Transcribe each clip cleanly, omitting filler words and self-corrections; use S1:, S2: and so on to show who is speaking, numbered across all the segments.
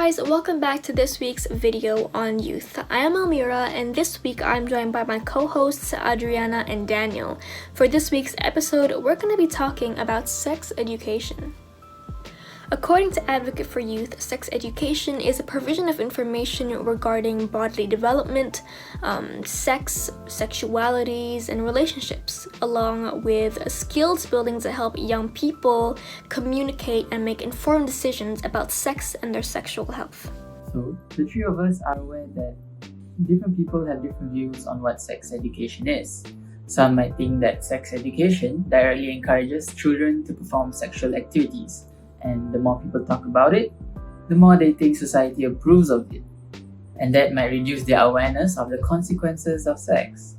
S1: guys, welcome back to this week's video on youth. I am Almira, and this week I'm joined by my co-hosts Adriana and Daniel. For this week's episode, we're going to be talking about sex education. According to Advocate for Youth, sex education is a provision of information regarding bodily development, sex, sexualities, and relationships, along with skills building to help young people communicate and make informed decisions about sex and their sexual health.
S2: So, the three of us are aware that different people have different views on what sex education is. Some might think that sex education directly encourages children to perform sexual activities. And the more people talk about it, the more they think society approves of it. And that might reduce their awareness of the consequences of sex.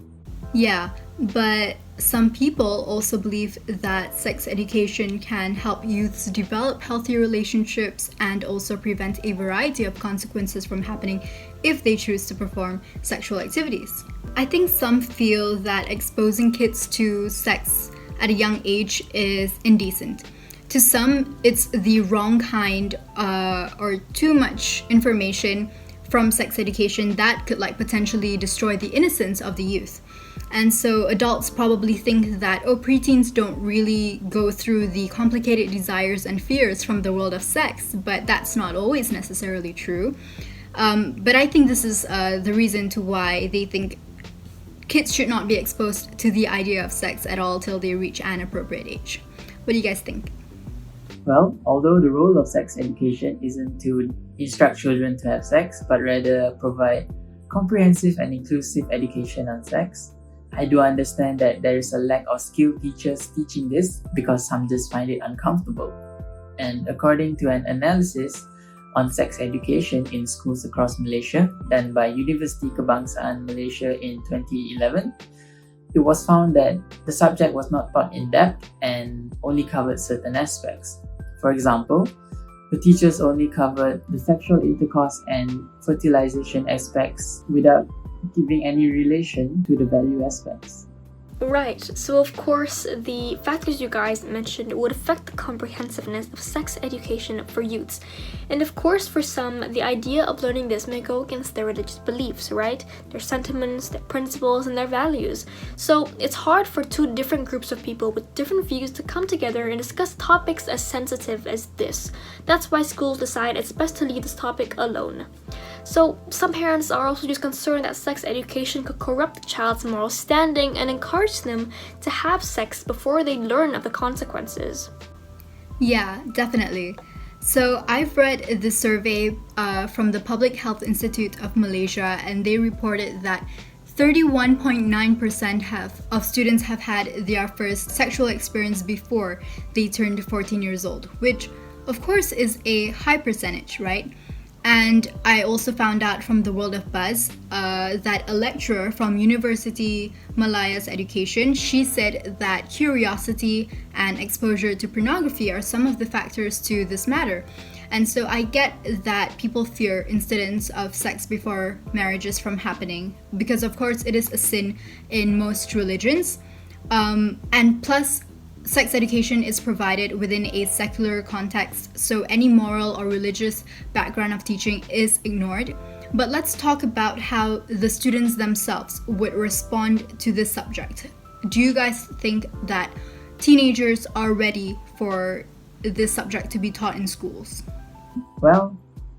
S3: Yeah, but some people also believe that sex education can help youths develop healthy relationships and also prevent a variety of consequences from happening if they choose to perform sexual activities. I think some feel that exposing kids to sex at a young age is indecent. To some, it's the wrong kind or too much information from sex education that could potentially destroy the innocence of the youth. And so adults probably think that, preteens don't really go through the complicated desires and fears from the world of sex, but that's not always necessarily true. But I think this is the reason to why they think kids should not be exposed to the idea of sex at all till they reach an appropriate age. What do you guys think?
S2: Well, although the role of sex education isn't to instruct children to have sex, but rather provide comprehensive and inclusive education on sex, I do understand that there is a lack of skilled teachers teaching this because some just find it uncomfortable. And according to an analysis on sex education in schools across Malaysia done by University Kebangsaan Malaysia in 2011, it was found that the subject was not taught in depth and only covered certain aspects. For example, the teachers only covered the sexual intercourse and fertilization aspects without giving any relation to the value aspects.
S1: Right, so of course, the factors you guys mentioned would affect the comprehensiveness of sex education for youths. And of course, for some, the idea of learning this may go against their religious beliefs, right? Their sentiments, their principles, and their values. So it's hard for two different groups of people with different views to come together and discuss topics as sensitive as this. That's why schools decide it's best to leave this topic alone. So some parents are also just concerned that sex education could corrupt the child's moral standing and encourage them to have sex before they learn of the consequences.
S3: Yeah, definitely. So I've read the survey from the Public Health Institute of Malaysia, and they reported that 31.9% of students have had their first sexual experience before they turned 14 years old, which of course is a high percentage, right? And I also found out from the World of Buzz that a lecturer from University Malaya's Education, she said that curiosity and exposure to pornography are some of the factors to this matter. And so I get that people fear incidents of sex before marriages from happening because of course it is a sin in most religions. And plus, sex education is provided within a secular context, so any moral or religious background of teaching is ignored. But let's talk about how the students themselves would respond to this subject. Do you guys think that teenagers are ready for this subject to be taught in schools?
S2: Well,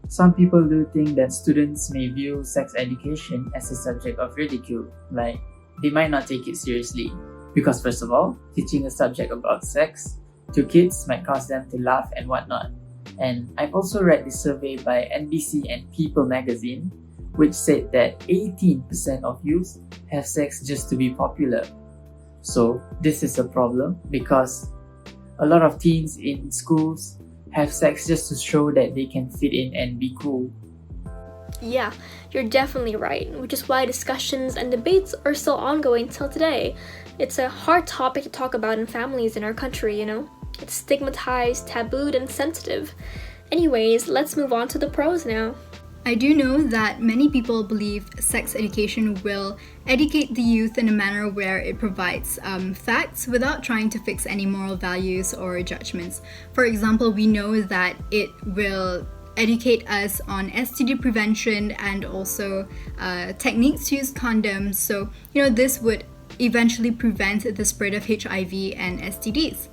S2: some people do think that students may view sex education as a subject of ridicule, like they might not take it seriously. Because first of all, teaching a subject about sex to kids might cause them to laugh and whatnot. And I've also read this survey by NBC and People magazine, which said that 18% of youth have sex just to be popular. So this is a problem because a lot of teens in schools have sex just to show that they can fit in and be cool.
S1: Yeah, you're definitely right, which is why discussions and debates are still ongoing till today. It's a hard topic to talk about in families in our country, you know? It's stigmatized, tabooed, and sensitive. Anyways, let's move on to the pros now.
S3: I do know that many people believe sex education will educate the youth in a manner where it provides facts without trying to fix any moral values or judgments. For example, we know that it will educate us on STD prevention and also techniques to use condoms. So, this would eventually prevent the spread of HIV and STDs.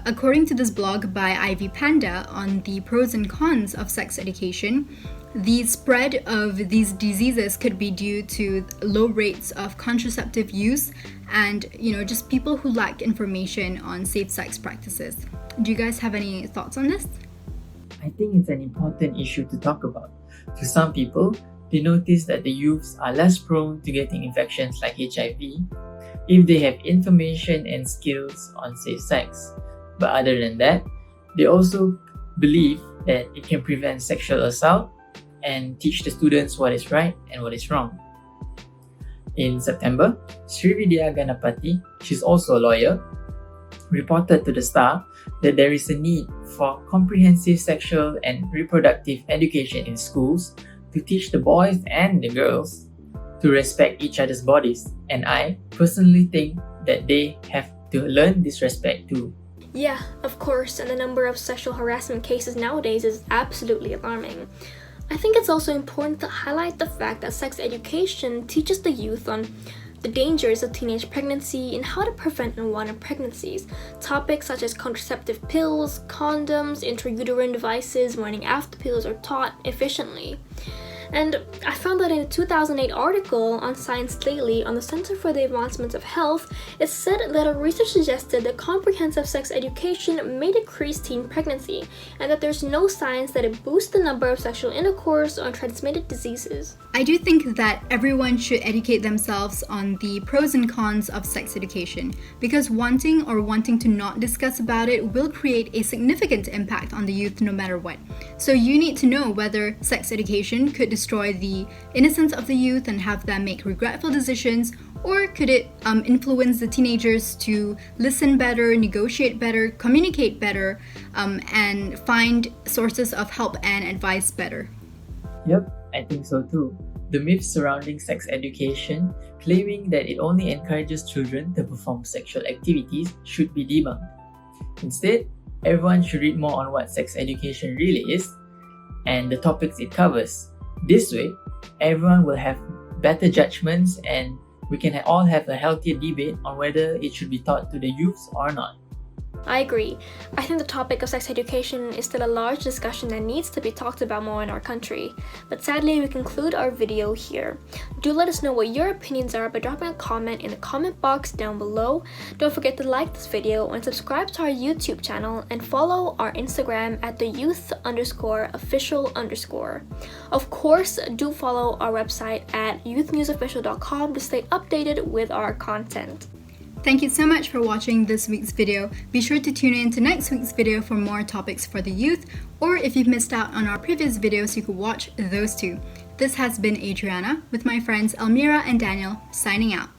S3: According to this blog by Ivy Panda on the pros and cons of sex education, the spread of these diseases could be due to low rates of contraceptive use and, just people who lack information on safe sex practices. Do you guys have any thoughts on this?
S2: I think it's an important issue to talk about. To some people, they notice that the youths are less prone to getting infections like HIV if they have information and skills on safe sex. But other than that, they also believe that it can prevent sexual assault and teach the students what is right and what is wrong. In September, Srividya Ganapati, she's also a lawyer, reported to the Star that there is a need for comprehensive sexual and reproductive education in schools to teach the boys and the girls to respect each other's bodies. And I personally think that they have to learn this respect too.
S1: Yeah, of course, and the number of sexual harassment cases nowadays is absolutely alarming. I think it's also important to highlight the fact that sex education teaches the youth on the dangers of teenage pregnancy and how to prevent unwanted pregnancies. Topics such as contraceptive pills, condoms, intrauterine devices, morning after pills are taught efficiently. And I found that in a 2008 article on Science Daily on the Center for the Advancement of Health, it said that a research suggested that comprehensive sex education may decrease teen pregnancy, and that there's no science that it boosts the number of sexual intercourse or transmitted diseases.
S3: I do think that everyone should educate themselves on the pros and cons of sex education, because wanting to not discuss about it will create a significant impact on the youth no matter what. So you need to know whether sex education could destroy the innocence of the youth and have them make regretful decisions, or could it influence the teenagers to listen better, negotiate better, communicate better, and find sources of help and advice better.
S2: Yep, I think so too. The myths surrounding sex education, claiming that it only encourages children to perform sexual activities, should be debunked. Instead, everyone should read more on what sex education really is and the topics it covers. This way, everyone will have better judgments and we can all have a healthier debate on whether it should be taught to the youths or not.
S1: I agree. I think the topic of sex education is still a large discussion that needs to be talked about more in our country. But sadly, we conclude our video here. Do let us know what your opinions are by dropping a comment in the comment box down below. Don't forget to like this video and subscribe to our YouTube channel and follow our Instagram at @youth_official_. Of course, do follow our website at youthnewsofficial.com to stay updated with our content.
S3: Thank you so much for watching this week's video. Be sure to tune in to next week's video for more topics for the youth, or if you've missed out on our previous videos, you could watch those too. This has been Adriana with my friends Elmira and Daniel, signing out.